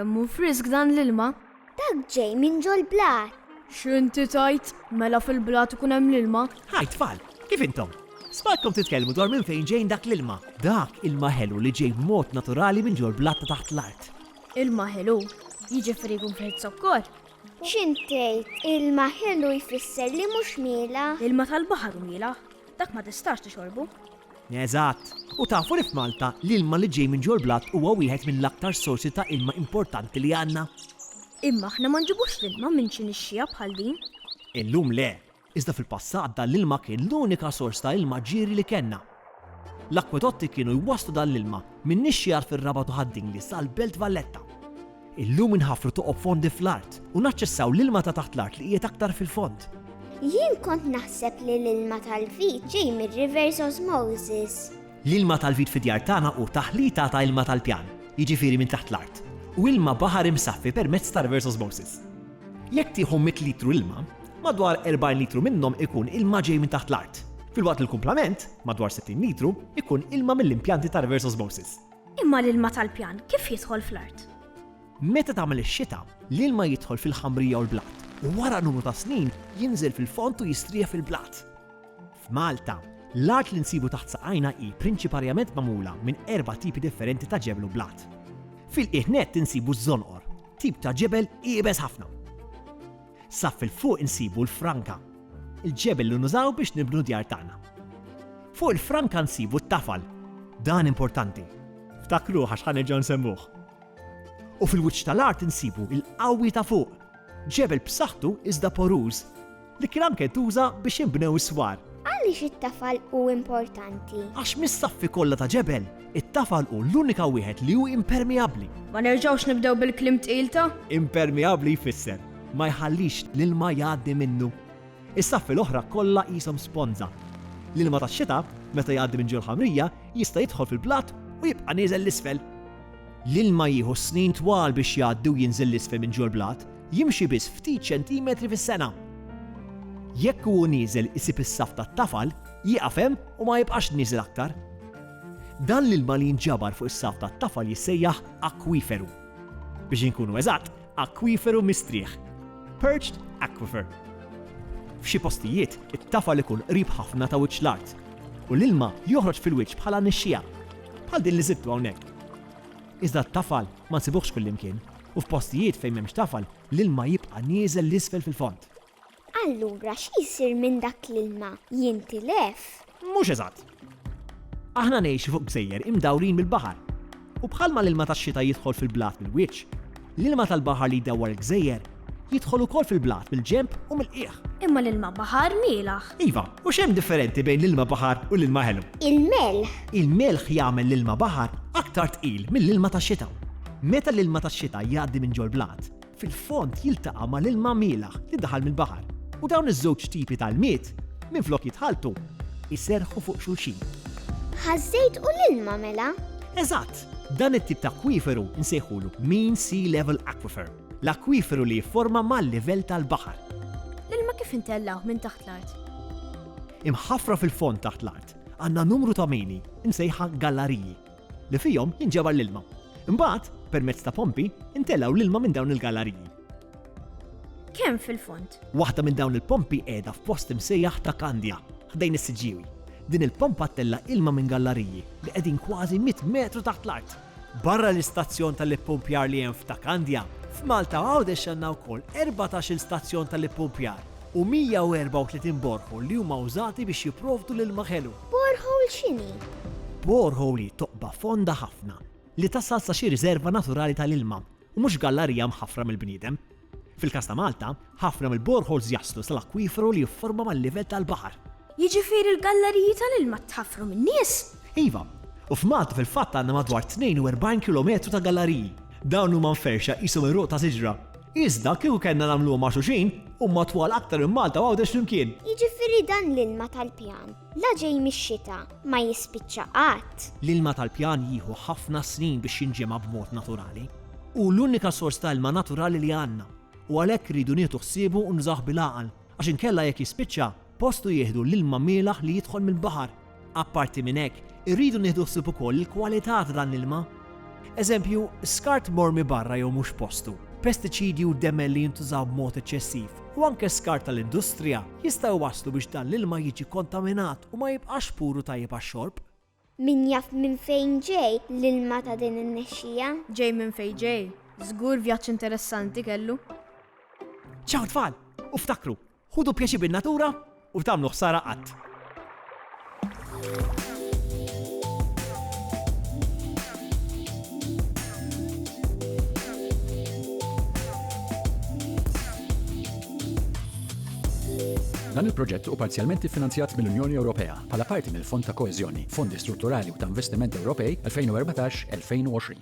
Kemmu frisk dan l-ilma? Dak ġej minn ġol blat. X'inti tajt? Mela fil-blat ikun hemm l-ilma? Ħaj tfal, kif intom? Smartkom titkellmu dwar minn fejn ġejn dak l-ilma. Dak ilma ħelu li ġej b'mod naturali minn ġol blat ta' taħt l-art. Ilma ħelu, jiġifieri jkun fih sokkor. X'intejt, ilma ħelu jfisser li mhux miela. L-ilma tal-baħar u miela, dak ma tistax tixorbu. Eżatt. U tafu li f'Malta l-ilma li ġej minn ġol blat huwa wieħed mill-aktar sorsi ta' ilma importanti li għandna. Imma aħna ma nġibux l-ilma minn xi nixxija bħal din. Illum le, iżda fil-passat dan l-ilma kien l-unika sors ta' ilma ġieri li kellna. L-akwedotti kienu jwaslu dan l-ilma minn nixxjar fir-Rabatu Ħaddingli sal-Belt Valletta. Illum inħafru toqob fondi fl-art u naċċessaw l-ilma ta' taħt l-art li qiegħed aktar fil-fond. Jien kont naħseb li l-ilma tal-vit ġej mir-reverse osmosis. L-ilma tal-vit fid-djar tagħna u taħlita ta' ilma tal-pjan, jiġifieri minn taħt l-art, u ilma baħar imsaffi permezz ta' reverse osmosis. Jekk tieħu 100 litru ilma, madwar 40 litru minnhom ikun ilma ġej minn taħt l-art. Fil-waqt il-kumplament, madwar 60 litru, ikun ilma mill-impjanti ta' reverse osmosis. Imma l-ilma tal-pjan kif jidħol fl-art? Meta tagħmel ix-xita, l-ilma jidħol fil-ħamrija u l-blat, u wara numru ta' snin jinżel fil-fond u jistrieħ fil-blat. F'Malta, l-art li nsibu taħt saqajna hi prinċiparjament magħmula minn 4 tipi differenti ta' ġebel u blat. Fil-qiegħnet insibu ż-żonqor, tip ta' ġebel qiebes ħafna. Saf fil-fuq insibu l-franka, il-ġebel li nużaw biex nibnu djar tagħna. Fuq il-franka nsibu t-tafal, dan importanti. Ftakru għax ħanerġgħu nsemmuh. U fil-wiċċ tal-art insibu il-qawwi ta' fuq, ġebel b'saħħtu iżda poruż li kien anke tuża biex jinbnew is-swar. Għaliex it-tafal hu importanti? Għax mis-saffi kollha ta' ġebel, it-tafal hu l-unika wieħed li hu impermeabbli. Ma nerġgħux nibdew bil-klim tqilta? Impermeabbli jfisser ma jħallix l-ilma jgħaddi minnu. Is-saffi l-oħra kollha qishom sponza. L-ilma tax-xita meta jgħaddi minn ġol ħamrija jista' jidħol fil-blat u jibqa' nieżel l-isfel. L-ilma jieħu snin twal biex jgħaddi u jinżel l-isfel minn ġol blat, jimxi biss ftit ċentimetri fis-sena. Jekk hu nieżel isib is-saf tat-tafal, jieqaf hemm u ma jibqax nieżel aktar. Dan l-ilma li jinġabar fuq is-saf tat-tafal jissejjaħ akwiferu. Biex inkunu eżatt, akwiferu mistrieħ. Perched aquifer. F'xi postijiet, it-tafal ikun qrib ħafna ta' wiċċ l-art u l-ilma joħroġ fil-wiċċ bħala nixxija, bħal din li sittu hawnhekk. Iżda t-tafal ma nsibuhx kullimkien u f'postijiet fejn m'hemmx tafal l-ilma jibqa' nieżel l-isfel fil-fond. Allura x'jisir minn dak l-ilma? Jintilef? Mhux eżatt. Aħna ngħixu fuq gżejjer imdawrin mill-baħar u bħalma l-ilma tax-xita jidħol fil-blat mill-wiċċ, l-ilma tal-baħar li jdawwar il-gżejjer jidħol ukoll fil-blat mill-ġenb u mill-qiegħ. Imma l-ilma baħar mielaħ. Iva, u x'hemm differenti bejn l-ilma baħar u l-ilma ħelu? Il-melħ. Il-melħ jagħmel l-ilma baħar aktar tqil mill-ilma tax-xita. Meta l-ilma tax-xita jgħaddi minn ġol blat, fil-fond jiltaqa' ma' l-ilma mielaħ li daħal mill-baħar. U dawn iż-żewġ tipi tal-miet minflok jitħaltu iserħu fuq xulxin. Ħażejt u l-ilma mela? Eżatt, dan it-tip ta' akwiferu nsejħulu mean sea level aquifer. L-akwiferu li jifforma mal-livell tal-baħar. L-ilma kif intellaw minn taħt l-art? Imħaffra fil-fond taħt l-art għandna numru ta' mini nsejħa galleriji li fihom jinġabar l-ilma. Imbagħad, permezz ta' pompi, intellaw l-ilma minn dawn il-galleriji. Kemm fil-fond? Waħda minn dawn il-pompi qiegħda f'post imsejjaħ ta' Kandja, ħdejn is-Siġġiewi. Din il-pompa tella ilma minn galleriji li qegħdin kważi 100 metru taħt l-art. Barra l-istazzjon tal-ippumpjar li hemm f'ta' Kandja, f'Malta Għawdex għandna wkoll 14 stazzjon tal-ippumpjar u 134 borħol li huma użati biex jipprovdu l-ilma ħelu. Borehole x'inhi? Borehole li toqba fonda ħafna li tasal sa xi riserva naturali tal-ilma u mhux gallerija mħaffra mill-bniedem. Fil-każ ta' Malta, ħafna mill-boreholes jaslu sal-akwiferu li jifforma mal-livell tal-baħar. Jiġifieri l-galleriji tal-ilma tħaffru min-nies? Iva, u f'Malta fil-fatt għandna madwar 42 kilometru ta' galleriji. Dawn huma mferxa qishom ir-roq ta' siġra. Iżda kieku kellna nagħmluhom ma' xulxin huma twal aktar minn Malta Għawdex flimkien. Jiġifieri dan l-ilma tal-pjan la ġej mix-xita ma jispiċċa qatt. L-ilma tal-pjan jieħu ħafna snin biex jinġema b'mod naturali. U l-unika sors ta' ilma naturali li għandna. U għalhekk ridu nieħdu ħsiebu u nżaħ bil-għaqal għax inkella jekk jispiċċa postu jieħdu l-ilma mielaħ li jidħol mill-baħar. Apparti minn hekk, irridu nieħdu ħsieb ukoll il-kwalità ta' dan l-ilma. Eżempju, skart mormi barra jew mhux postu, pestiċidi u demmel li jintużaw b'mod eċċessiv u anke skart tal-industrija jistgħu waslu biex dan l-ilma jiġi kontaminat u ma jibqax puru tajjeb għax-xorb. Min jaf minn fejn ġej l-ilma ta' din in-nexxija? Ġej minn fejn ġej. Żgur vjaġġ interessanti kellu. Ċaw tfal, u ftakru, ħudu pjaċi bin-natura u tagħmlu ħsara qatt. Dan il-proġett u parzjalment finanzjat mill-Unjoni Ewropea bħala parti mill-Fond ta' Koeżjoni, Fondi Strutturali u ta' Investiment Ewropej 2014-2020.